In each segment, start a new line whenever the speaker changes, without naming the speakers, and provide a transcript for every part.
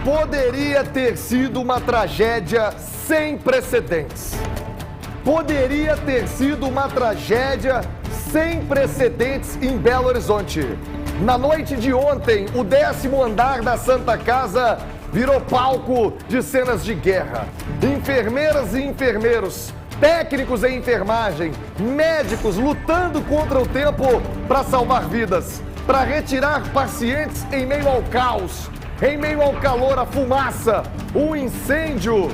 Poderia ter sido uma tragédia sem precedentes. Poderia ter sido uma tragédia sem precedentes em Belo Horizonte. Na noite de ontem, o 10º andar da Santa Casa virou palco de cenas de guerra. Enfermeiras e enfermeiros, técnicos em enfermagem, médicos lutando contra o tempo para salvar vidas, para retirar pacientes em meio ao caos, em meio ao calor, a fumaça, um incêndio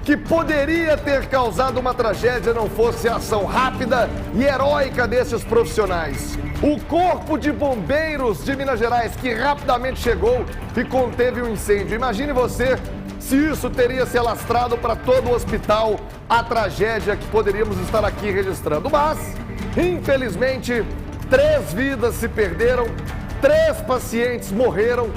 que poderia ter causado uma tragédia não fosse a ação rápida e heróica desses profissionais. O Corpo de Bombeiros de Minas Gerais, que rapidamente chegou e conteve o incêndio. Imagine você se isso teria se alastrado para todo o hospital, a tragédia que poderíamos estar aqui registrando. Mas, infelizmente, 3 vidas se perderam, 3 pacientes morreram,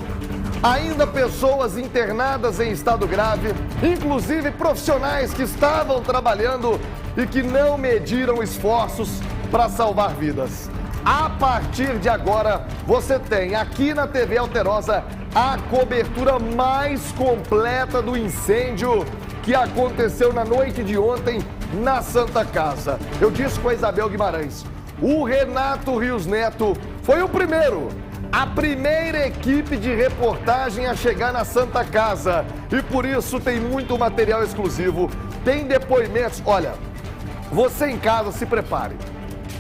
ainda pessoas internadas em estado grave, inclusive profissionais que estavam trabalhando e que não mediram esforços para salvar vidas. A partir de agora, você tem aqui na TV Alterosa a cobertura mais completa do incêndio que aconteceu na noite de ontem na Santa Casa. Eu disse com a Isabel Guimarães, o Renato Rios Neto foi o primeiro, a primeira equipe de reportagem a chegar na Santa Casa. E por isso tem muito material exclusivo, tem depoimentos. Olha, você em casa se prepare.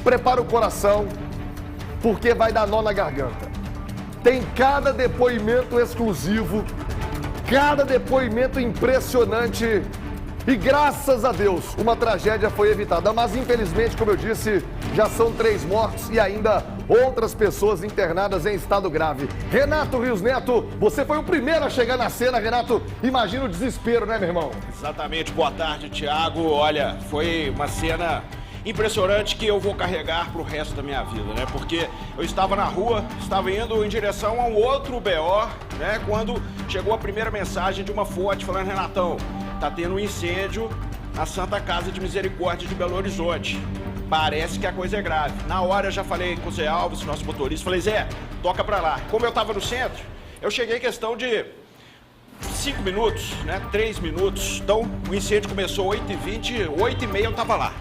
Prepara o coração, porque vai dar nó na garganta. Tem cada depoimento exclusivo, cada depoimento impressionante. E graças a Deus, uma tragédia foi evitada. Mas infelizmente, como eu disse, já são 3 mortos e ainda outras pessoas internadas em estado grave. Renato Rios Neto, você foi o primeiro a chegar na cena, Renato. Imagina o desespero, né, meu irmão?
Exatamente. Boa tarde, Thiago. Olha, foi uma cena impressionante que eu vou carregar pro resto da minha vida, né? Porque eu estava na rua, estava indo em direção a um outro BO, né? Quando chegou a primeira mensagem de uma fonte falando, Renatão, tá tendo um incêndio na Santa Casa de Misericórdia de Belo Horizonte. Parece que a coisa é grave. Na hora eu já falei com o Zé Alves, nosso motorista, falei, Zé, toca pra lá. Como eu tava no centro, eu cheguei em questão de 5 minutos, né? 3 minutos. Então, o incêndio começou 8h20, 8h30 eu tava lá.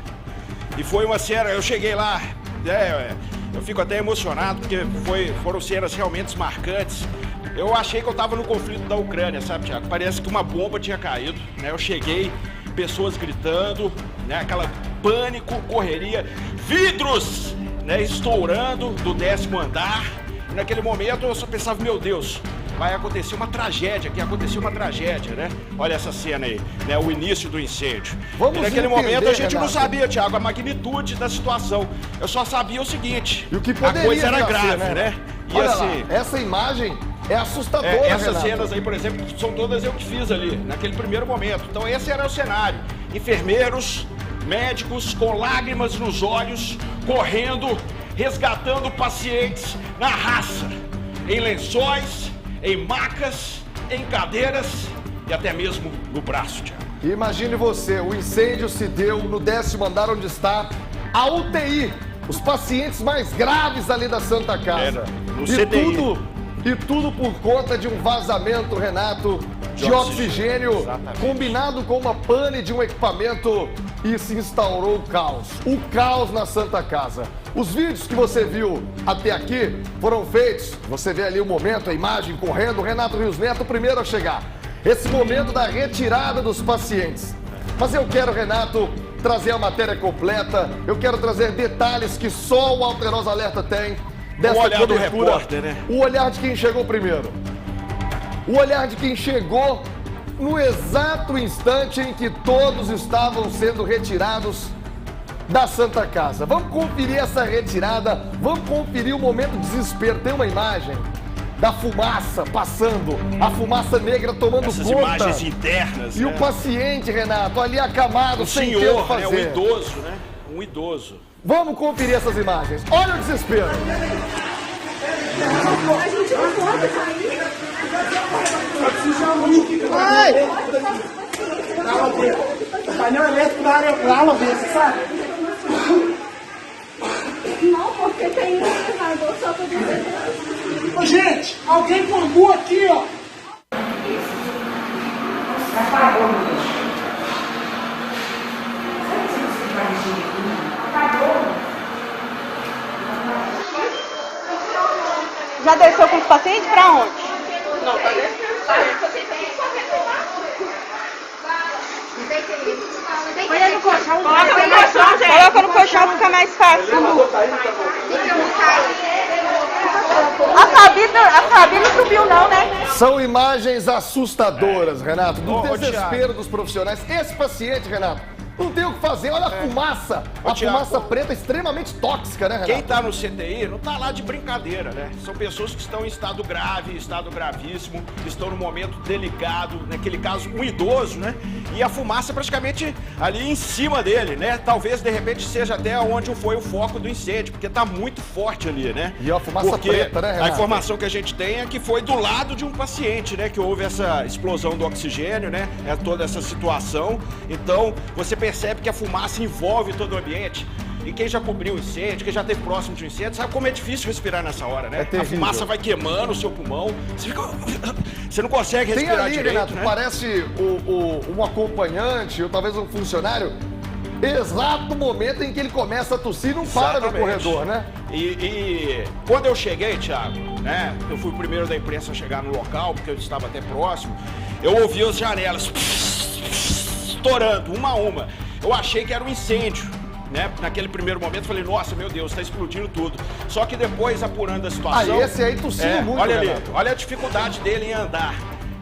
E foi uma cena, eu cheguei lá, eu fico até emocionado, porque foram cenas realmente marcantes. Eu achei que eu tava no conflito da Ucrânia, sabe, Thiago? Parece que uma bomba tinha caído, né? Eu cheguei, pessoas gritando, né? Aquela pânico, correria, vidros, né? Estourando do 10º andar. E naquele momento eu só pensava, meu Deus, vai acontecer uma tragédia, que aconteceu uma tragédia, né? Olha essa cena aí, né? O início do incêndio.
Vamos
e naquele
entender,
momento a gente
Renato,
não sabia, Thiago, a magnitude da situação. Eu só sabia o seguinte,
e o que
a
poderia
coisa era grave,
ser,
né? E
olha
assim,
lá, essa imagem é assustadora,
essas
Renato.
cenas aí, por exemplo, são todas eu que fiz ali, naquele primeiro momento. Então esse era o cenário. Enfermeiros, médicos com lágrimas nos olhos, correndo, resgatando pacientes na raça, em lençóis, em macas, em cadeiras e até mesmo no braço, Thiago.
Imagine você, o incêndio se deu no 10º andar onde está a UTI, os pacientes mais graves ali da Santa Casa.
No CTI.
E tudo por conta de um vazamento, Renato, de oxigênio,
Exatamente.
combinado com uma pane de um equipamento e se instaurou o caos. O caos na Santa Casa. Os vídeos que você viu até aqui foram feitos, você vê ali o momento, a imagem correndo, Renato Rios Neto, o primeiro a chegar. Esse momento da retirada dos pacientes. Mas eu quero, Renato, trazer a matéria completa, eu quero trazer detalhes que só o Alterosa Alerta tem. Dessa
o olhar
cobertura,
do repórter, né?
O olhar de quem chegou primeiro. O olhar de quem chegou no exato instante em que todos estavam sendo retirados da Santa Casa. Vamos conferir essa retirada, vamos conferir o momento de desespero. Tem uma imagem da fumaça passando, a fumaça negra tomando
Essas
conta.
imagens internas,
E
né?
o paciente, Renato, ali acamado,
O
sem ter o que
senhor,
fazer.
né? Um idoso, né? Um idoso.
Vamos conferir essas imagens. Olha o desespero.
A gente não pode sair. só preciso de uma luz aqui. O painel elétrico da área você sabe?
Não, porque tem um elevador só pra dizer.
Ô, gente, alguém bambu aqui, ó.
Já desceu com os pacientes pra onde?
Não, tá descendo. Você tem que fazer tomar. Não tem que
Põe no colchão. Coloca no colchão, gente. Coloca no colchão, fica mais fácil. A Fabi não subiu não, né?
São imagens assustadoras, Renato, do
Ô,
desespero
Thiago.
dos profissionais. Esse paciente, Renato, não tem o que fazer. Olha a fumaça.
Ô,
A
Thiago.
fumaça preta é extremamente tóxica, né, Renato?
Quem tá no CTI não tá lá de brincadeira, né? São pessoas que estão em estado grave, estado gravíssimo, estão num momento delicado, naquele caso, um idoso, né? E a fumaça praticamente ali em cima dele, né? Talvez, de repente, seja até onde foi o foco do incêndio, porque tá muito forte ali, né?
E a fumaça
Porque
preta, né, Renato?
a informação que a gente tem é que foi do lado de um paciente, né? Que houve essa explosão do oxigênio, né? É toda essa situação. Então, você percebe que a fumaça envolve todo o ambiente. E quem já cobriu o incêndio, quem já esteve próximo de um incêndio, sabe como é difícil respirar nessa hora, né?
É
A
terrível.
fumaça vai queimando o seu pulmão, você não consegue
Tem
respirar
ali,
direito,
Renato,
né?
parece um acompanhante ou talvez um funcionário. Exato momento em que ele começa a tossir e não para no
Exatamente.
corredor, né?
E quando eu cheguei, Thiago, né? Eu fui o primeiro da imprensa a chegar no local, porque eu estava até próximo. Eu ouvi as janelas estourando, uma a uma. Eu achei que era um incêndio, né? Naquele primeiro momento, falei, nossa, meu Deus, está explodindo tudo. Só que depois, apurando a situação...
Ah, esse aí tossiu muito,
olha ali,
Renato.
olha a dificuldade dele em andar.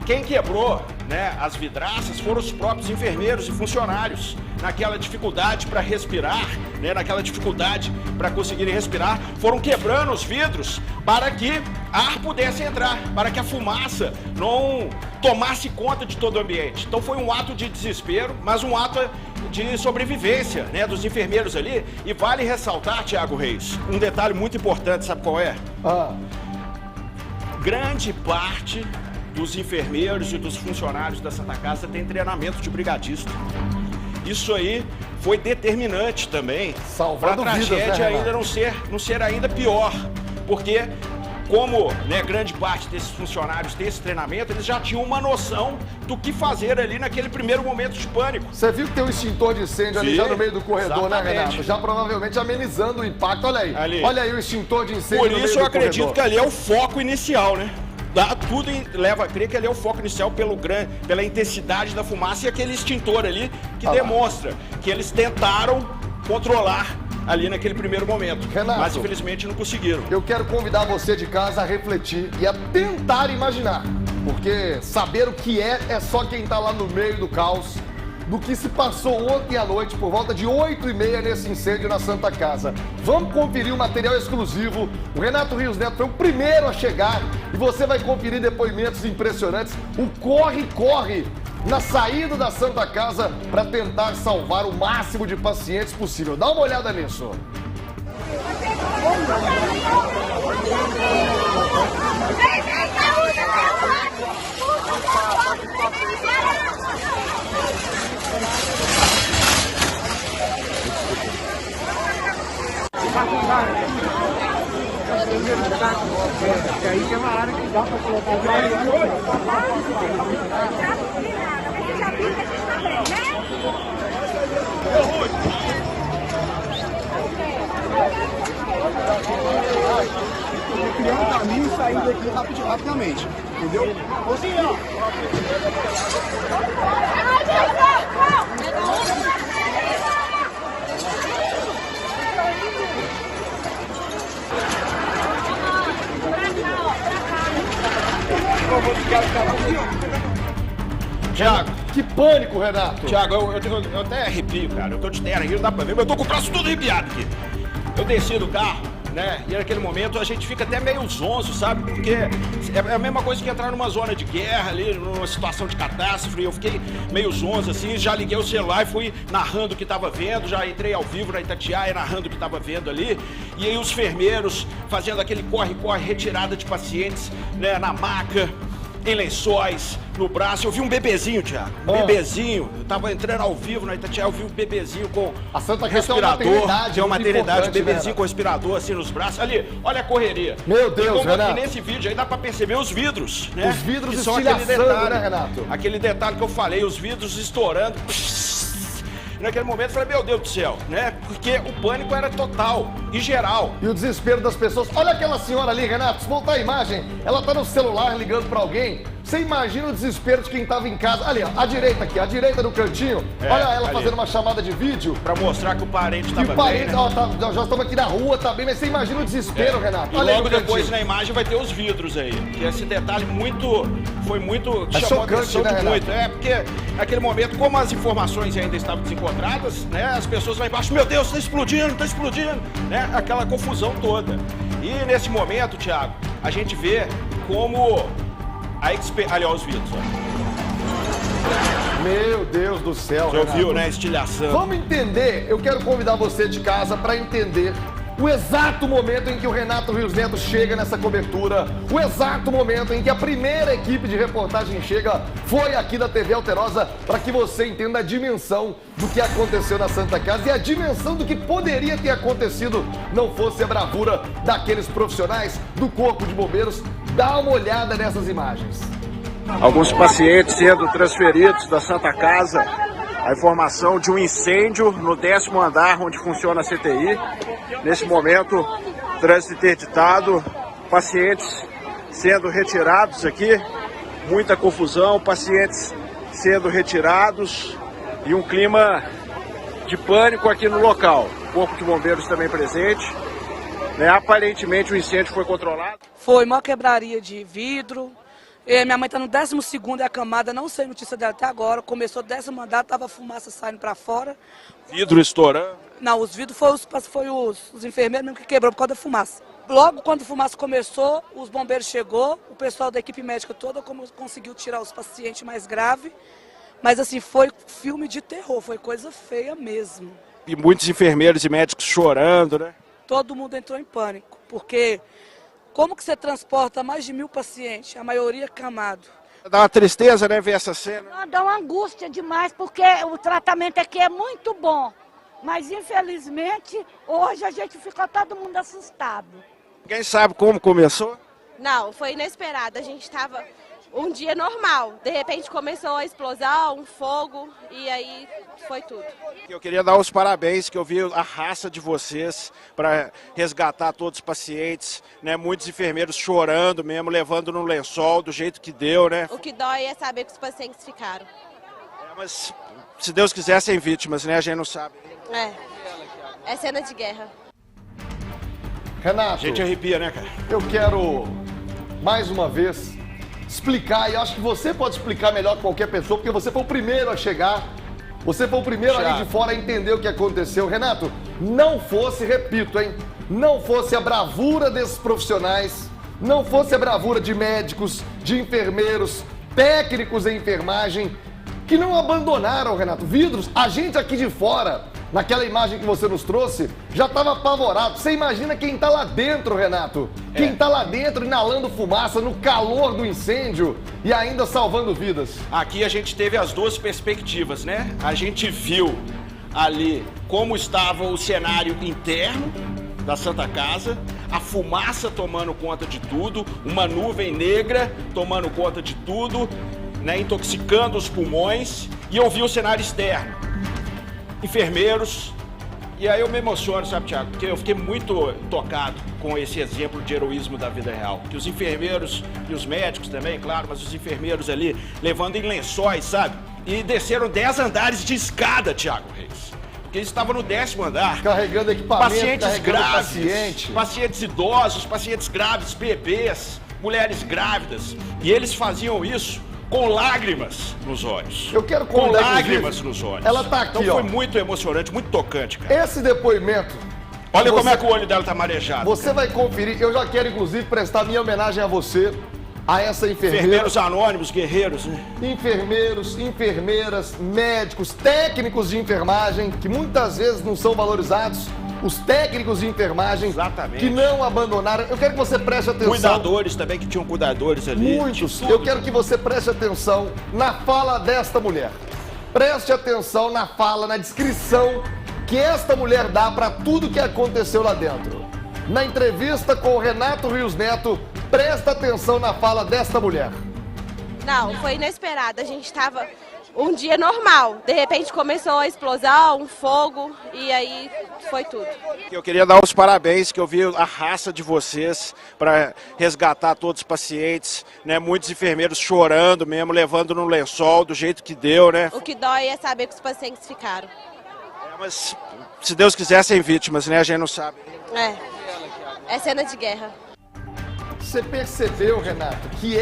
Quem quebrou, né, as vidraças foram os próprios enfermeiros e funcionários. Naquela dificuldade para respirar, né, naquela dificuldade para conseguirem respirar, foram quebrando os vidros para que ar pudesse entrar, para que a fumaça não tomasse conta de todo o ambiente. Então foi um ato de desespero, mas um ato de sobrevivência, né, dos enfermeiros ali. E vale ressaltar, Thiago Reis, um detalhe muito importante, sabe qual é? Grande parte dos enfermeiros e dos funcionários da Santa Casa tem treinamento de brigadista. Isso aí foi determinante também para a
Salvando vidas, né,
tragédia
Renato?
ainda não ser ainda pior, porque como, né, grande parte desses funcionários tem esse treinamento, eles já tinham uma noção do que fazer ali naquele primeiro momento de pânico.
Você viu que tem um extintor de incêndio ali
Sim,
já no meio do corredor, né,
exatamente.
Renato? Já provavelmente amenizando o impacto. Olha aí.
Ali.
Olha aí o extintor de incêndio
Por
no meio
isso
do
eu acredito
corredor.
que ali é o foco inicial, né? Tudo leva a crer que ali é o foco inicial pela intensidade da fumaça e aquele extintor ali que demonstra que eles tentaram controlar ali naquele primeiro momento.
Renato,
mas infelizmente não conseguiram.
Eu quero convidar você de casa a refletir e a tentar imaginar. Porque saber o que é só quem tá lá no meio do caos. Do que se passou ontem à noite, por volta de 8h30 nesse incêndio na Santa Casa. Vamos conferir o material exclusivo. O Renato Rios Neto foi o primeiro a chegar e você vai conferir depoimentos impressionantes. O corre-corre na saída da Santa Casa para tentar salvar o máximo de pacientes possível. Dá uma olhada nisso.
Aí tem uma área que dá pra colocar criar um caminho e sair daqui rapidamente, entendeu? Assim, ó.
Tiago,
Que pânico, Renato.
Tiago, eu até arrepio, cara. Eu tô de terno aqui, não dá pra ver, mas eu tô com o braço todo arrepiado aqui. Eu desci do carro, né? E naquele momento a gente fica até meio zonzo, sabe? Porque é a mesma coisa que entrar numa zona de guerra ali, numa situação de catástrofe. Eu fiquei meio zonzo assim, já liguei o celular e fui narrando o que tava vendo, já entrei ao vivo na Itatiaia narrando o que tava vendo ali. E aí os enfermeiros fazendo aquele corre-corre, retirada de pacientes, né, na maca. em lençóis, no braço. Eu vi um bebezinho, Thiago. Um bebezinho. Eu tava entrando ao vivo na Itatiaia, eu vi um bebezinho com
A Santa Casa
respirador.
tem uma
maternidade, um
importante,
bebezinho
né,
com respirador assim nos braços. Ali, olha a correria.
Meu Deus,
e como
Renato.
aqui nesse vídeo aí dá pra perceber os vidros, né?
Os vidros
que são aquele
estilhaçando,
detalhe,
né, Renato?
Aquele detalhe que eu falei, os vidros estourando. Naquele momento eu falei, meu Deus do céu, né? Porque o pânico era total e geral.
E o desespero das pessoas. Olha aquela senhora ali, Renato, se voltar a imagem, ela tá no celular ligando pra alguém. Você imagina o desespero de quem tava em casa. Ali, ó, à direita aqui, à direita no cantinho. Olha ela
ali.
fazendo uma chamada de vídeo.
Pra mostrar que o parente
E
tava
o parente,
bem, né?
ó, já estamos aqui na rua, tá bem, mas você imagina o desespero, Renato.
E
Olha aí
logo
no
depois
cantinho.
na imagem vai ter os vidros aí. Que esse detalhe foi muito
É
chamou a
chocante,
atenção
né,
de
Renato?
muito. É, porque naquele momento, como as informações ainda estavam desencontradas, né? As pessoas lá embaixo, meu Deus, tá explodindo, né? Aquela confusão toda. E nesse momento, Thiago, a gente vê como ali, ó, os vidros, ó.
Meu Deus do céu,
Você
Renato.
ouviu, né? Estilhaçando.
Vamos entender, eu quero convidar você de casa para entender o exato momento em que o Renato Rios Neto chega nessa cobertura, o exato momento em que a primeira equipe de reportagem chega, foi aqui da TV Alterosa, para que você entenda a dimensão do que aconteceu na Santa Casa e a dimensão do que poderia ter acontecido não fosse a bravura daqueles profissionais do Corpo de Bombeiros. Dá uma olhada nessas imagens.
Alguns pacientes sendo transferidos da Santa Casa. A informação de um incêndio no 10º andar onde funciona a CTI. Nesse momento, trânsito interditado, pacientes sendo retirados aqui, muita confusão, pacientes sendo retirados e um clima de pânico aqui no local. Corpo de Bombeiros também presente. Né? Aparentemente o incêndio foi controlado.
Foi uma quebraria de vidro. Minha mãe está no 12º e a camada, não sei notícia dela até agora. Começou o 10º andar, tava fumaça saindo para fora.
Vidro estourando.
Não, os vidros foi os enfermeiros mesmo que quebrou por causa da fumaça. Logo quando a fumaça começou, os bombeiros chegou, o pessoal da equipe médica toda conseguiu tirar os pacientes mais graves. Mas assim, foi filme de terror, foi coisa feia mesmo.
E muitos enfermeiros e médicos chorando, né?
Todo mundo entrou em pânico, porque como que você transporta mais de 1000 pacientes, a maioria camado?
Dá uma tristeza, né, ver essa cena.
Dá uma angústia demais, porque o tratamento aqui é muito bom. Mas, infelizmente, hoje a gente ficou todo mundo assustado.
Quem sabe como começou?
Não, foi inesperado. A gente estava um dia normal. De repente começou a explosão, um fogo e aí foi tudo.
Eu queria dar os parabéns, que eu vi a raça de vocês para resgatar todos os pacientes, né? Muitos enfermeiros chorando mesmo, levando no lençol do jeito que deu, né?
O que dói é saber que os pacientes ficaram.
Mas se Deus quiser, sem vítimas, né? A gente não sabe.
É cena de guerra.
Renato,
A gente arrepia, né, cara?
eu quero, mais uma vez, explicar, e acho que você pode explicar melhor que qualquer pessoa, porque você foi o primeiro a chegar, você foi o primeiro ali de fora a entender o que aconteceu. Renato, não fosse, repito, hein, não fosse a bravura desses profissionais, não fosse a bravura de médicos, de enfermeiros, técnicos em enfermagem, que não abandonaram, Renato, vidros, a gente aqui de fora, naquela imagem que você nos trouxe, já estava apavorado. Você imagina quem está lá dentro, Renato? Quem está lá dentro inalando fumaça no calor do incêndio e ainda salvando vidas.
Aqui a gente teve as duas perspectivas, né? A gente viu ali como estava o cenário interno da Santa Casa, a fumaça tomando conta de tudo, uma nuvem negra tomando conta de tudo, né? Intoxicando os pulmões, e eu vi o cenário externo. Enfermeiros, e aí eu me emociono, sabe, Thiago? Porque eu fiquei muito tocado com esse exemplo de heroísmo da vida real. Que os enfermeiros e os médicos também, claro, mas os enfermeiros ali levando em lençóis, sabe? E desceram 10 andares de escada, Thiago Reis. Porque eles estavam no 10º andar.
Carregando equipamento,
Pacientes
carregando
graves, pacientes idosos, pacientes graves, bebês, mulheres grávidas. E eles faziam isso com lágrimas nos olhos.
Eu quero
com
convidar,
lágrimas
inclusive,
nos olhos.
ela tá aqui,
então foi
ó.
muito emocionante, muito tocante, cara.
Esse depoimento...
Olha como
você-
é que o olho dela tá marejado.
Você vai conferir, eu já quero inclusive prestar minha homenagem a você, a essa enfermeira.
Enfermeiros anônimos, guerreiros, né?
Enfermeiros, enfermeiras, médicos, técnicos de enfermagem, que muitas vezes não são valorizados, os técnicos de enfermagem
Exatamente.
que não abandonaram. Eu quero que você preste atenção.
Cuidadores também, que tinham cuidadores ali.
Muitos.
Tudo.
Eu quero que você preste atenção na fala desta mulher. Preste atenção na fala, na descrição que esta mulher dá para tudo que aconteceu lá dentro. Na entrevista com o Renato Rios Neto, presta atenção na fala desta mulher.
Não, foi inesperado. A gente estava um dia normal. De repente começou a explosão, um fogo e aí foi tudo.
Eu queria dar os parabéns, que eu vi a raça de vocês para resgatar todos os pacientes, né? Muitos enfermeiros chorando mesmo, levando no lençol do jeito que deu, né?
O que dói é saber que os pacientes ficaram.
Mas se Deus quiser, sem vítimas, né? A gente não sabe.
É cena de guerra.
Você percebeu, Renato, que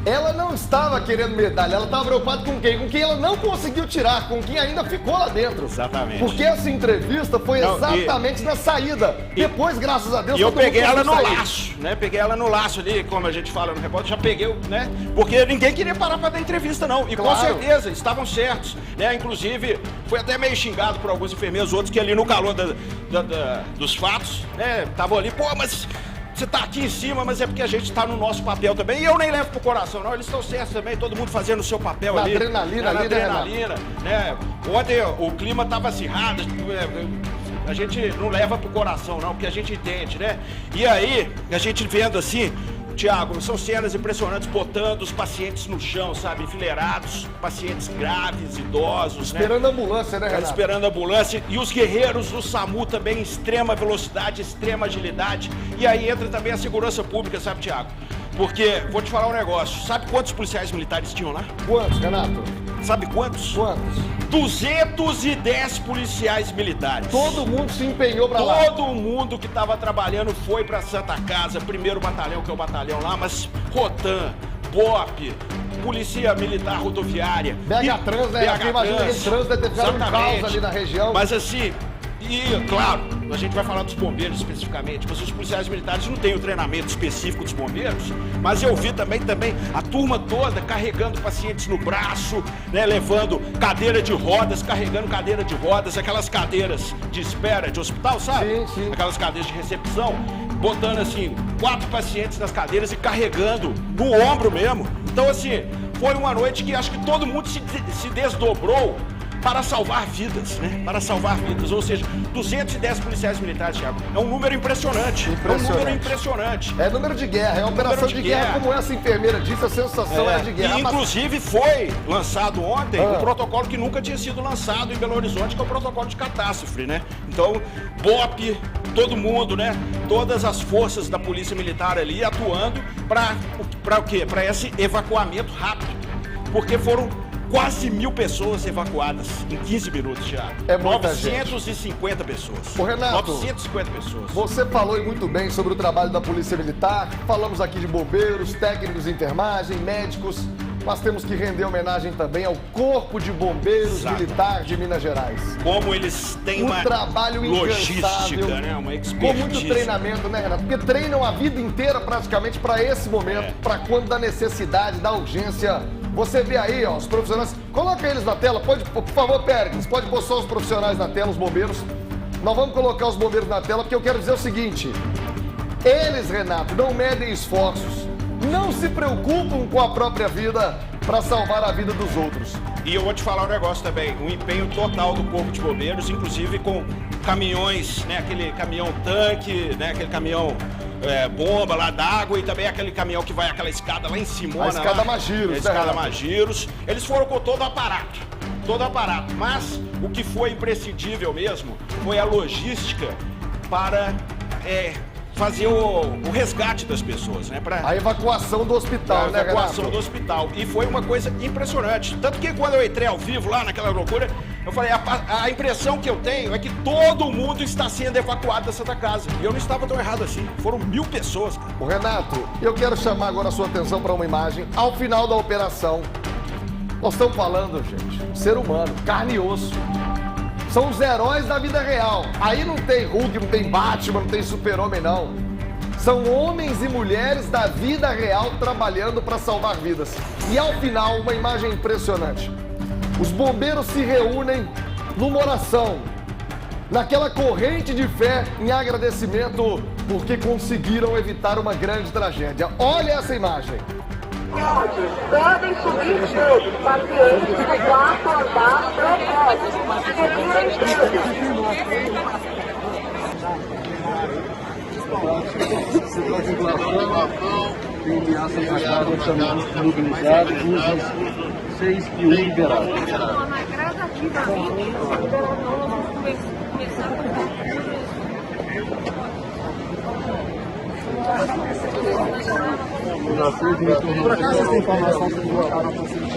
ela não estava querendo medalha, ela estava preocupada com quem? Com quem ela não conseguiu tirar, com quem ainda ficou lá dentro.
Exatamente.
Porque essa entrevista foi exatamente na saída. Depois, graças a Deus,
E eu
todo mundo
peguei ela no
conseguiu sair.
laço, né? Peguei ela no laço ali, como a gente fala no repórter, já peguei, né? Porque ninguém queria parar pra dar entrevista, não. E com
Claro.
certeza, estavam certos, né? Inclusive, foi até meio xingado por alguns enfermeiros, outros que ali no calor dos fatos, né? Estavam ali, pô, mas você tá aqui em cima, mas é porque a gente tá no nosso papel também. E eu nem levo pro coração, não. Eles estão certos também, todo mundo fazendo o seu papel
Na
ali.
adrenalina
na
ali, né,
adrenalina, né? Ontem o clima tava acirrado, a gente não leva pro coração, não, porque a gente entende, né? E aí, a gente vendo assim, Tiago, são cenas impressionantes, botando os pacientes no chão, sabe? Enfileirados, pacientes graves, idosos,
Esperando a ambulância, né, Renato?
esperando a ambulância. E os guerreiros do SAMU também em extrema velocidade, extrema agilidade. E aí entra também a segurança pública, sabe, Tiago? Porque, vou te falar um negócio, sabe quantos policiais militares tinham lá?
Quantos, Renato?
Sabe quantos?
Quantos?
210 policiais militares.
Todo mundo se empenhou pra lá.
Todo mundo que estava trabalhando foi para Santa Casa, primeiro batalhão, que é o batalhão lá, mas Rotan, BOP, Polícia Militar Rodoviária.
BH Trans, né?
BH
Imagina que esse trânsito deve ter ficado um
Exatamente.
caos ali na região.
Mas assim, e claro, a gente vai falar dos bombeiros especificamente, mas os policiais militares não têm o treinamento específico dos bombeiros, mas eu vi também a turma toda carregando pacientes no braço, né, levando cadeira de rodas, carregando cadeira de rodas, aquelas cadeiras de espera de hospital, sabe?
Sim, sim.
Aquelas cadeiras de recepção, botando assim, 4 pacientes nas cadeiras e carregando no ombro mesmo. Então assim, foi uma noite que acho que todo mundo se desdobrou para salvar vidas, né? Para salvar vidas, ou seja, 210 policiais militares, Thiago. É um número impressionante. É um número impressionante.
É número de guerra, é operação de guerra, como essa enfermeira disse, a sensação era de guerra.
E, inclusive, foi lançado ontem um protocolo que nunca tinha sido lançado em Belo Horizonte, que é o protocolo de catástrofe, né? Então, BOP, todo mundo, né? Todas as forças da Polícia Militar ali atuando para o quê? Para esse evacuamento rápido. Porque foram quase 1.000 pessoas evacuadas em 15 minutos, Thiago.
É muita
950 pessoas.
Ô, Renato,
950 pessoas.
Você falou muito bem sobre o trabalho da Polícia Militar. Falamos aqui de bombeiros, técnicos de enfermagem, médicos. Nós temos que render homenagem também ao Corpo de Bombeiros Militar de Minas Gerais.
Como eles têm uma
trabalho
logística,
incansável,
né? Uma expertise.
Com muito treinamento, né, Renato? Porque treinam a vida inteira praticamente para esse momento, para quando da necessidade, da urgência. Você vê aí, ó, os profissionais. Coloca eles na tela, pode, por favor, Pérez, pode pôr só os profissionais na tela, os bombeiros. Nós vamos colocar os bombeiros na tela porque eu quero dizer o seguinte: eles, Renato, não medem esforços, não se preocupam com a própria vida para salvar a vida dos outros.
E eu vou te falar um negócio também, um empenho total do Corpo de Bombeiros, inclusive com caminhões, né, aquele caminhão tanque, né, aquele caminhão bomba lá d'água e também aquele caminhão que vai aquela escada lá em cima.
A escada Magiros,
A escada Magiros. Eles foram com todo o aparato, mas o que foi imprescindível mesmo foi a logística para fazer o resgate das pessoas, né?
A evacuação do hospital, né, Renato?
A evacuação do hospital. E foi uma coisa impressionante. Tanto que quando eu entrei ao vivo lá naquela loucura, eu falei, a impressão que eu tenho é que todo mundo está sendo evacuado da Santa Casa. E eu não estava tão errado assim. Foram 1.000 pessoas, cara.
Ô, Renato, eu quero chamar agora a sua atenção para uma imagem. Ao final da operação, nós estamos falando, gente, um ser humano, carne e osso. São os heróis da vida real. Aí não tem Hulk, não tem Batman, não tem Super-Homem, não. São homens e mulheres da vida real trabalhando para salvar vidas. E ao final, uma imagem impressionante. Os bombeiros se reúnem numa oração. naquela corrente de fé em agradecimento porque conseguiram evitar uma grande tragédia. Olha essa imagem.
Podem subir todos, pacientes do quarto andar propósito.
Tem ameaça de água chamando mobilizado, usa 6 e 1 liberado.
Por acaso você tem informação que colocaram a paciente?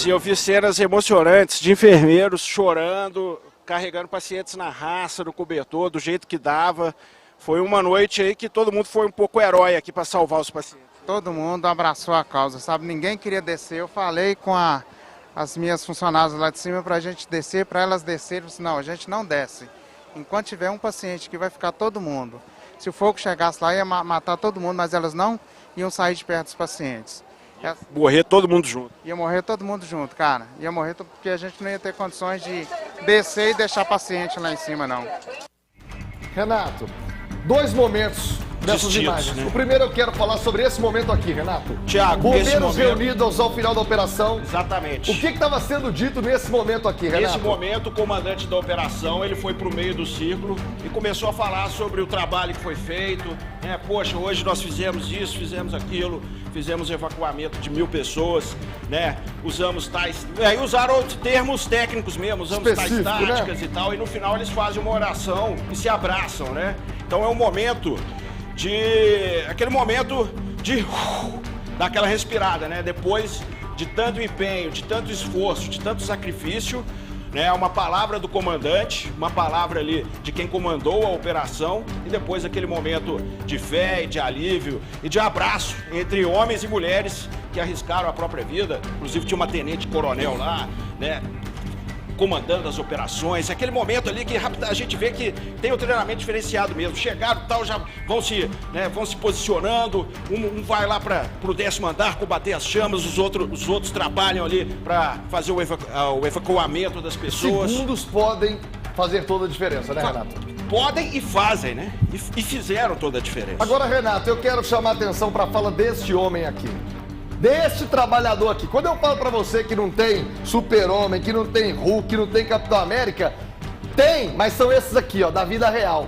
Eu vi cenas emocionantes de enfermeiros chorando, carregando pacientes na raça, no cobertor, do jeito que dava. Foi uma noite aí que todo mundo foi um pouco herói aqui para salvar os pacientes.
Todo mundo abraçou a causa, sabe? Ninguém queria descer. Eu falei com as minhas funcionárias lá de cima para a gente descer, para elas descerem. Não, a gente não desce. Enquanto tiver um paciente que vai ficar todo mundo. Se o fogo chegasse lá, ia matar todo mundo, mas elas não iam sair de perto dos pacientes.
Morrer todo mundo junto.
Ia morrer todo mundo junto, cara. Ia morrer porque a gente não ia ter condições de descer e deixar paciente lá em cima, não.
Renato, 2 momentos dessas
Distintos,
imagens.
né?
O primeiro eu quero falar sobre esse momento aqui, Renato.
Tiago, esse
Bombeiros
momento...
reunidos ao final da operação.
Exatamente.
O que estava sendo dito nesse momento aqui, Renato?
Nesse momento, o comandante da operação, ele foi para o meio do círculo e começou a falar sobre o trabalho que foi feito. Poxa, hoje nós fizemos isso, fizemos aquilo, fizemos evacuamento de 1000 pessoas, né? Usamos tais... usaram outros termos técnicos mesmo, usamos tais táticas, né? E tal, e no final eles fazem uma oração e se abraçam, né? Então é um momento aquele momento de daquela respirada, né? Depois de tanto empenho, de tanto esforço, de tanto sacrifício, né? Uma palavra do comandante, uma palavra ali de quem comandou a operação e depois aquele momento de fé e de alívio e de abraço entre homens e mulheres que arriscaram a própria vida. Inclusive tinha uma tenente-coronel lá, né? Comandando as operações, aquele momento ali que a gente vê que tem um treinamento diferenciado mesmo. Chegaram e tal, já vão se posicionando, um vai lá para o 10º andar combater as chamas, os outros trabalham ali para fazer o evacuamento das pessoas.
Segundos podem fazer toda a diferença, né, Renato?
Podem e fazem, né? E fizeram toda a diferença.
Agora, Renato, eu quero chamar a atenção para a fala deste homem aqui. Deste trabalhador aqui. Quando eu falo pra você que não tem Super-Homem, que não tem Hulk, que não tem Capitão América, tem, mas são esses aqui, ó, da vida real.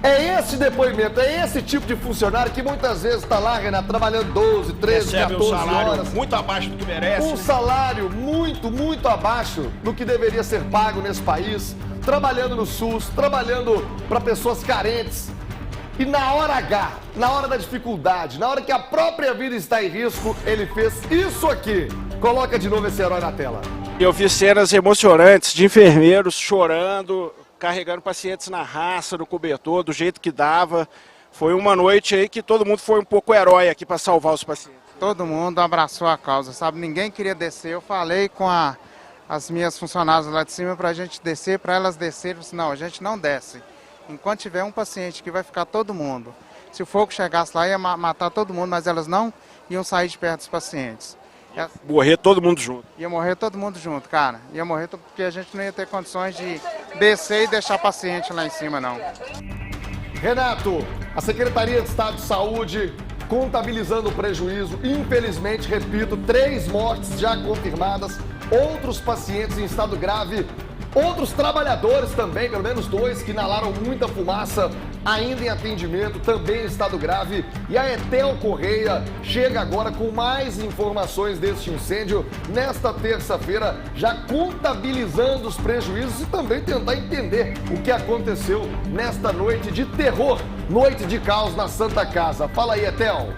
É esse depoimento, é esse tipo de funcionário que muitas vezes tá lá, Renato, trabalhando 12, 13,
recebe
14
um salário
horas.
muito abaixo do que merece.
Um salário muito abaixo do que deveria ser pago nesse país, trabalhando no SUS, trabalhando para pessoas carentes. E na hora H, na hora da dificuldade, na hora que a própria vida está em risco, ele fez isso aqui. Coloca de novo esse herói na tela.
Eu vi cenas emocionantes de enfermeiros chorando, carregando pacientes na raça, no cobertor, do jeito que dava. Foi uma noite aí que todo mundo foi um pouco herói aqui para salvar os pacientes.
Todo mundo abraçou a causa, sabe? Ninguém queria descer. Eu falei com as minhas funcionárias lá de cima para a gente descer, para elas descerem. Não, a gente não desce. Enquanto tiver um paciente que vai ficar todo mundo. Se o fogo chegasse lá, ia matar todo mundo, mas elas não iam sair de perto dos pacientes.
Morrer todo mundo junto.
Ia morrer todo mundo junto, cara. Ia morrer porque a gente não ia ter condições de descer e deixar paciente lá em cima, não.
Renato, a Secretaria de Estado de Saúde contabilizando o prejuízo. Infelizmente, repito, 3 mortes já confirmadas, outros pacientes em estado grave. Outros trabalhadores também, pelo menos 2, que inalaram muita fumaça, ainda em atendimento, também em estado grave. E a Etel Correia chega agora com mais informações deste incêndio nesta terça-feira, já contabilizando os prejuízos e também tentar entender o que aconteceu nesta noite de terror, noite de caos na Santa Casa. Fala aí, Etel.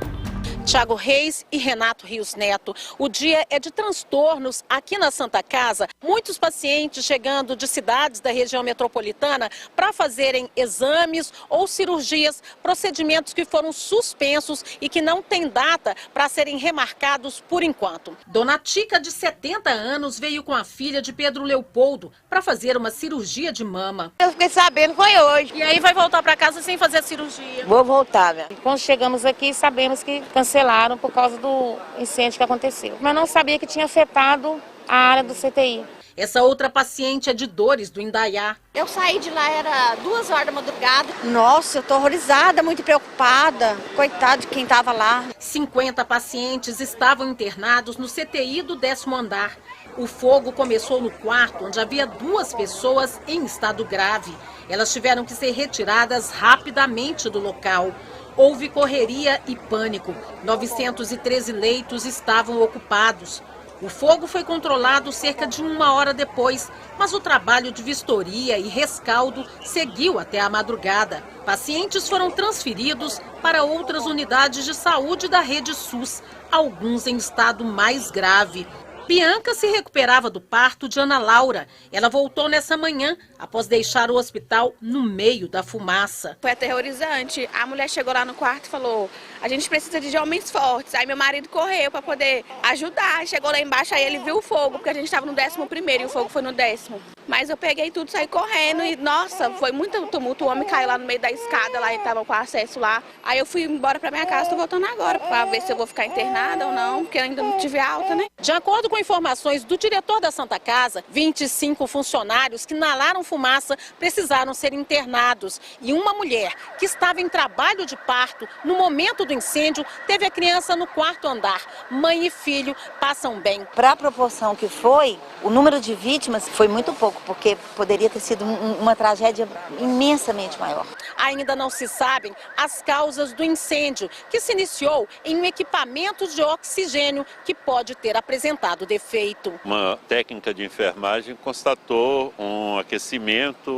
Tiago Reis e Renato Rios Neto. O dia é de transtornos aqui na Santa Casa. Muitos pacientes chegando de cidades da região metropolitana para fazerem exames ou cirurgias, procedimentos que foram suspensos e que não têm data para serem remarcados por enquanto. Dona Tica, de 70 anos, veio com a filha de Pedro Leopoldo para fazer uma cirurgia de mama.
Eu fiquei sabendo, foi hoje.
E aí vai voltar para casa sem fazer a cirurgia?
Vou voltar, velho. Quando chegamos aqui, sabemos que cancelou cancelaram por causa do incêndio que aconteceu. Mas não sabia que tinha afetado a área do CTI.
Essa outra paciente é de Dores, do Indaiá.
Eu saí de lá, era 2 horas da madrugada.
Nossa, eu tô horrorizada, muito preocupada. Coitado de quem tava lá.
50 pacientes estavam internados no CTI do 10º andar. O fogo começou no quarto, onde havia 2 pessoas em estado grave. Elas tiveram que ser retiradas rapidamente do local. Houve correria e pânico. 913 leitos estavam ocupados. O fogo foi controlado cerca de 1 hora depois, mas o trabalho de vistoria e rescaldo seguiu até a madrugada. Pacientes foram transferidos para outras unidades de saúde da rede SUS, alguns em estado mais grave. Bianca se recuperava do parto de Ana Laura. Ela voltou nessa manhã, após deixar o hospital no meio da fumaça.
Foi aterrorizante. A mulher chegou lá no quarto e falou, a gente precisa de homens fortes. Aí meu marido correu para poder ajudar. Chegou lá embaixo, aí ele viu o fogo, porque a gente estava no 11º e o fogo foi no 10º. Mas eu peguei tudo, saí correndo e, nossa, foi muito tumulto. O homem caiu lá no meio da escada, lá, ele estava com acesso lá. Aí eu fui embora para minha casa, estou voltando agora para ver se eu vou ficar internada ou não, porque eu ainda não tive alta, né?
De acordo com informações do diretor da Santa Casa, 25 funcionários que inalaram fumaça precisaram ser internados. E uma mulher que estava em trabalho de parto no momento do incêndio teve a criança no 4º andar. Mãe e filho passam bem.
Para a proporção que foi, o número de vítimas foi muito pouco, porque poderia ter sido uma tragédia imensamente maior.
Ainda não se sabem as causas do incêndio, que se iniciou em um equipamento de oxigênio que pode ter apresentado defeito.
Uma técnica de enfermagem constatou um aquecimento,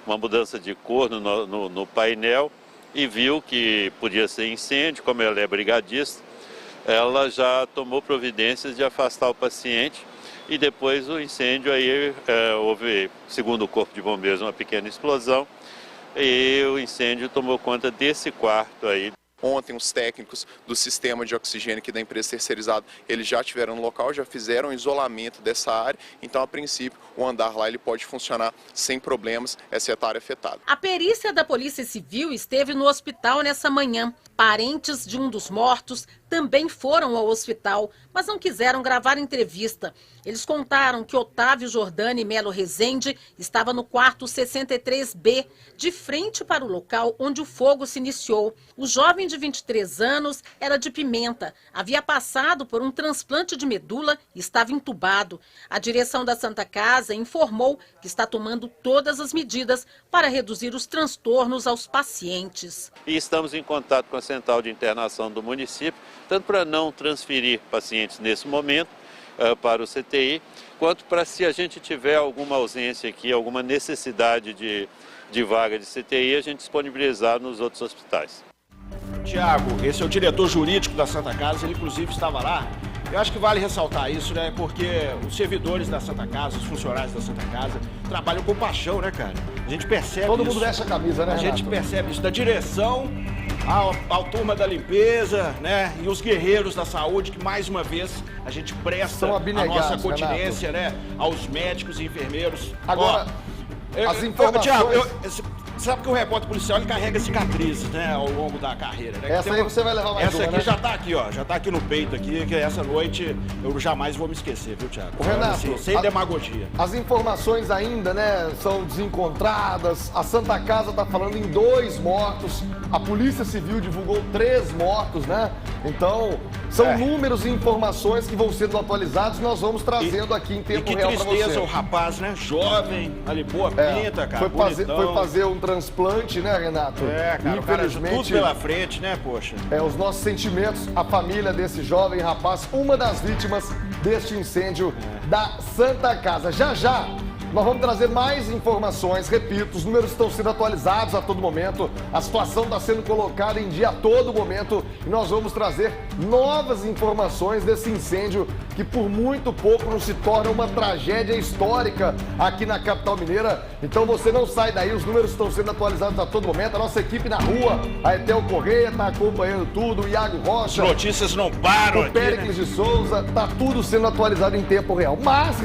uma mudança de cor no painel e viu que podia ser incêndio. Como ela é brigadista, ela já tomou providências de afastar o paciente e depois o incêndio aí houve, segundo o Corpo de Bombeiros, uma pequena explosão e o incêndio tomou conta desse quarto aí.
Ontem os técnicos do sistema de oxigênio aqui da empresa terceirizada, eles já estiveram no local, já fizeram o isolamento dessa área, então a princípio o andar lá ele pode funcionar sem problemas, exceto a área afetada.
A perícia da Polícia Civil esteve no hospital nessa manhã. Parentes de um dos mortos também foram ao hospital, mas não quiseram gravar entrevista. Eles contaram que Otávio Jordani Melo Rezende estava no quarto 63B, de frente para o local onde o fogo se iniciou. O jovem de 23 anos era de Pimenta, havia passado por um transplante de medula e estava entubado. A direção da Santa Casa informou que está tomando todas as medidas para reduzir os transtornos aos pacientes.
E estamos em contato com a Central de Internação do município, tanto para não transferir pacientes nesse momento para o CTI, quanto para, se a gente tiver alguma ausência aqui, alguma necessidade de vaga de CTI, a gente disponibilizar nos outros hospitais.
Tiago, esse é o diretor jurídico da Santa Casa, ele inclusive estava lá. Eu acho que vale ressaltar isso, né? Porque os servidores da Santa Casa, os funcionários da Santa Casa, trabalham com paixão, né, cara? A gente percebe
Todo
isso.
mundo veste a camisa, né,
A gente
Renato?
percebe isso da direção ao turma da limpeza, né? E os guerreiros da saúde, que mais uma vez a gente presta a nossa continência, né? Aos médicos e enfermeiros.
Agora, as informações...
Tiago, sabe que o repórter policial ele carrega cicatrizes, né, ao longo da carreira, né?
Essa aí você vai levar mais
Essa
uma,
aqui
né?
já tá aqui, ó, já tá aqui no peito aqui, que essa noite eu jamais vou me esquecer, viu, Tiago?
O Renato,
Assim, sem demagogia.
As informações ainda, né, são desencontradas. A Santa Casa tá falando em 2 mortos. A Polícia Civil divulgou 3 mortos, né? Então, são números e informações que vão sendo atualizados e nós vamos trazendo aqui em tempo real para você.
Que tristeza o rapaz, né? Jovem, ali, boa pinta, cara.
Foi fazer um transplante, né, Renato?
Cara,
infelizmente,
tudo pela frente, né, poxa?
Os nossos sentimentos, a família desse jovem rapaz, uma das vítimas deste incêndio da Santa Casa. Já já nós vamos trazer mais informações, repito, os números estão sendo atualizados a todo momento, a situação está sendo colocada em dia a todo momento e nós vamos trazer novas informações desse incêndio que por muito pouco não se torna uma tragédia histórica aqui na capital mineira. Então você não sai daí, os números estão sendo atualizados a todo momento, a nossa equipe na rua, a Etel Correia está acompanhando tudo, o Iago Rocha,
As notícias não param
o
aqui,
Péricles
né?
de Souza, está tudo sendo atualizado em tempo real. Mas